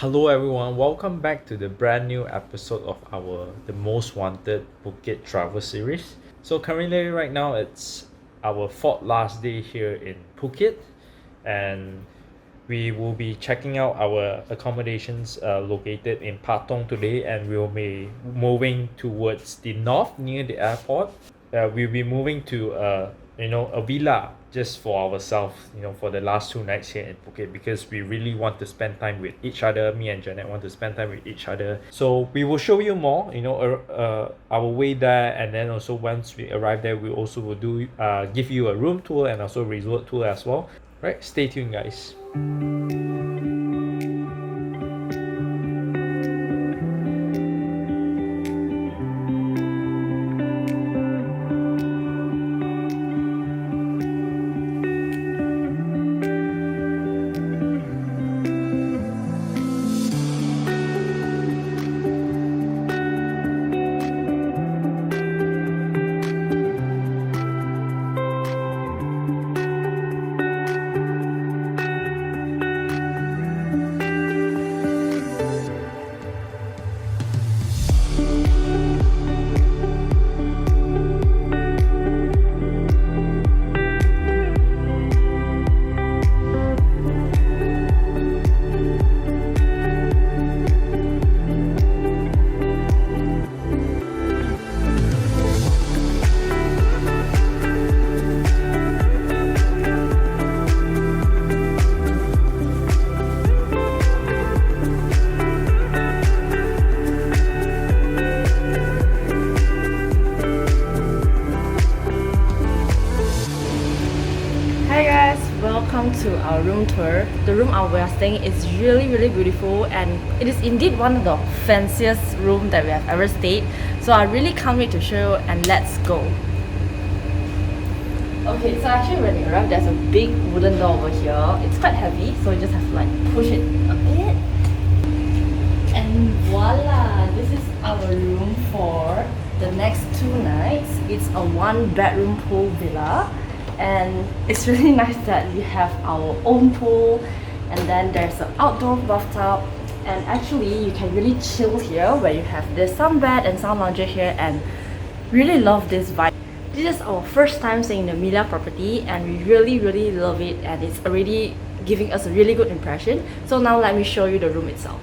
Hello everyone, welcome back to the brand new episode of our The Most Wanted Phuket travel series. So currently right now it's our fourth last day here in Phuket, and we will be checking out our accommodations located in Patong today, and we'll be moving towards the north near the airport. We'll be moving to a villa just for ourselves, for the last 2 nights here in Phuket, because we really want to spend time with each other. Me and Janet want to spend time with each other. So we will show you more, our way there, and then also once we arrive there, we also will do give you a room tour and also resort tour as well. Right, stay tuned, guys. Welcome to our room tour. The room we are staying is really beautiful, and it is indeed one of the fanciest rooms that we have ever stayed. So I really can't wait to show you, and let's go. Okay, so actually when you arrive, there's a big wooden door over here. It's quite heavy, so you just have to push it a bit. And voila! This is our room for the next 2 nights. It's a 1-bedroom pool villa. And it's really nice that we have our own pool, and then there's an outdoor bathtub, and actually you can really chill here where you have this sunbed and sun lounger here, and really love this vibe. This is our first time staying in the Melia property, and we really love it, and it's already giving us a really good impression. So now let me show you the room itself.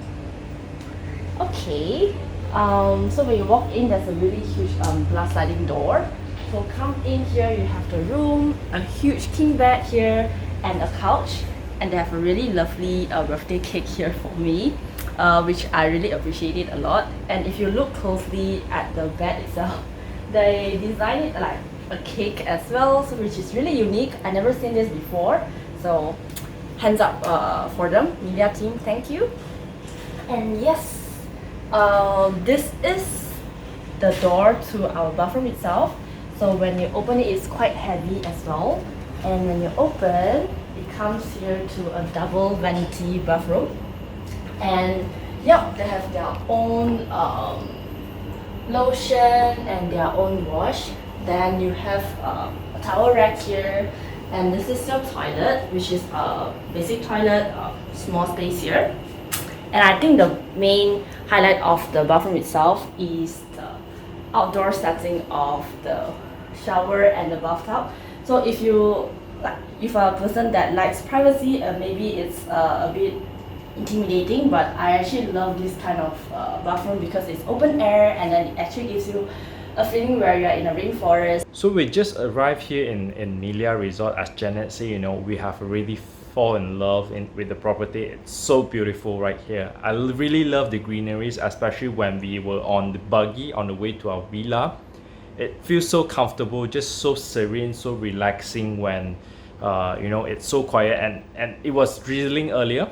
Okay, so when you walk in, there's a really huge glass sliding door. So come in here, you have the room, a huge king bed here, and a couch. And they have a really lovely birthday cake here for me, which I really appreciate it a lot. And if you look closely at the bed itself, they designed it like a cake as well, so which is really unique. I never seen this before, so hands up for them, Melia team, thank you. And yes, this is the door to our bathroom itself. So when you open it, it's quite heavy as well. And when you open, it comes here to a double vanity bathroom. And yeah, they have their own lotion and their own wash. Then you have a towel rack here. And this is your toilet, which is a basic toilet, small space here. And I think the main highlight of the bathroom itself is the outdoor setting of the shower and the bathtub. So if you if a person that likes privacy, maybe it's a bit intimidating, but I actually love this kind of bathroom because it's open air, and then it actually gives you a feeling where you're in a rainforest. So we just arrived here in Melia Resort. As Janet said, we have already fallen in love with the property. It's so beautiful right here. I really love the greeneries, especially when we were on the buggy on the way to our villa. It feels so comfortable, just so serene, so relaxing when it's so quiet, and it was drizzling earlier.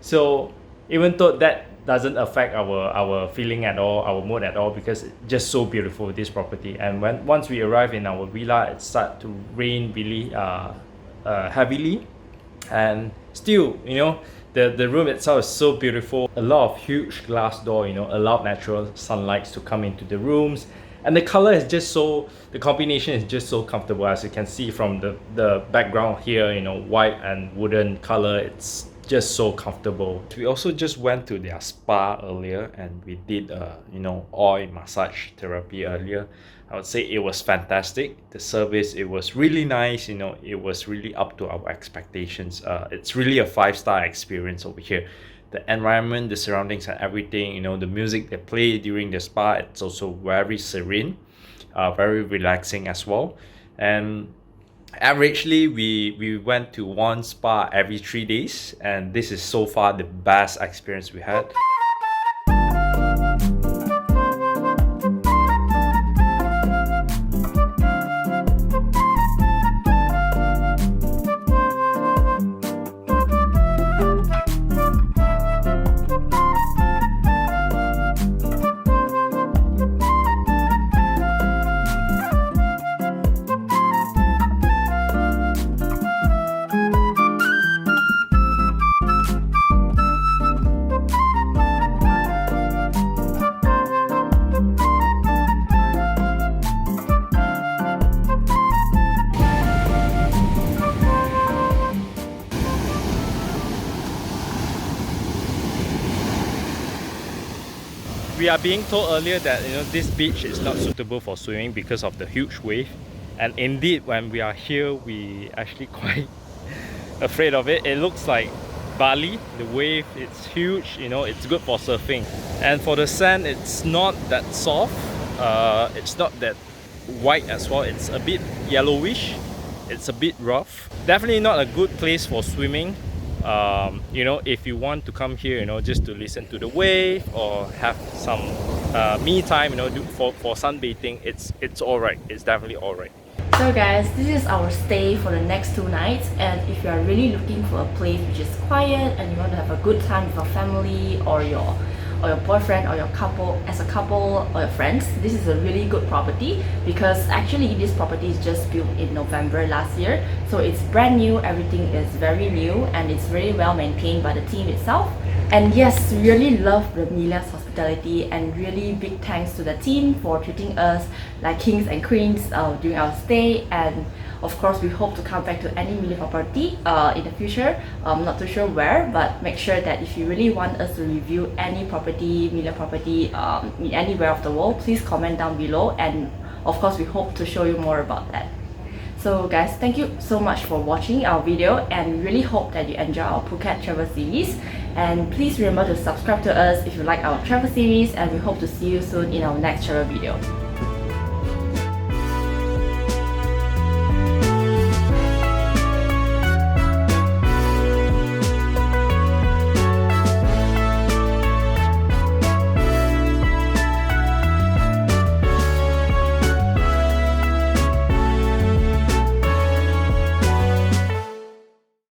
So even though that doesn't affect our feeling at all, our mood at all, because it's just so beautiful, this property. And once we arrive in our villa, it started to rain really heavily, and still the room itself is so beautiful. A lot of huge glass door allowed natural sunlight to come into the rooms. And the color is just so, the combination is just so comfortable, as you can see from the background here, white and wooden color. It's just so comfortable. We also just went to their spa earlier and we did oil massage therapy earlier. I would say it was fantastic. The service, it was really nice, it was really up to our expectations. It's really a 5-star experience over here. The environment, the surroundings and everything, the music they play during the spa, it's also very serene, very relaxing as well. And averagely we went to one spa every 3 days, and this is so far the best experience we had. We are being told earlier that this beach is not suitable for swimming because of the huge wave, and indeed when we are here we actually quite afraid of it. It looks like Bali, the wave, it's huge, it's good for surfing. And for the sand, it's not that soft, it's not that white as well, it's a bit yellowish, it's a bit rough. Definitely not a good place for swimming. If you want to come here, just to listen to the wave or have some me time, for sunbathing, it's alright. It's definitely alright. So guys, this is our stay for the next 2 nights, and if you are really looking for a place which is quiet and you want to have a good time with your family or your boyfriend or your couple, as a couple or your friends, this is a really good property, because actually this property is just built in November last year, so it's brand new, everything is very new, and it's very well maintained by the team itself. And yes, we really love the Melia's hospitality, and really big thanks to the team for treating us like kings and queens during our stay. And of course, we hope to come back to any Melia property in the future. Not too sure where, but make sure that if you really want us to review any property, Melia property, anywhere of the world, please comment down below, and of course we hope to show you more about that. So guys, thank you so much for watching our video, and we really hope that you enjoy our Phuket travel series. And please remember to subscribe to us if you like our travel series, and we hope to see you soon in our next travel video.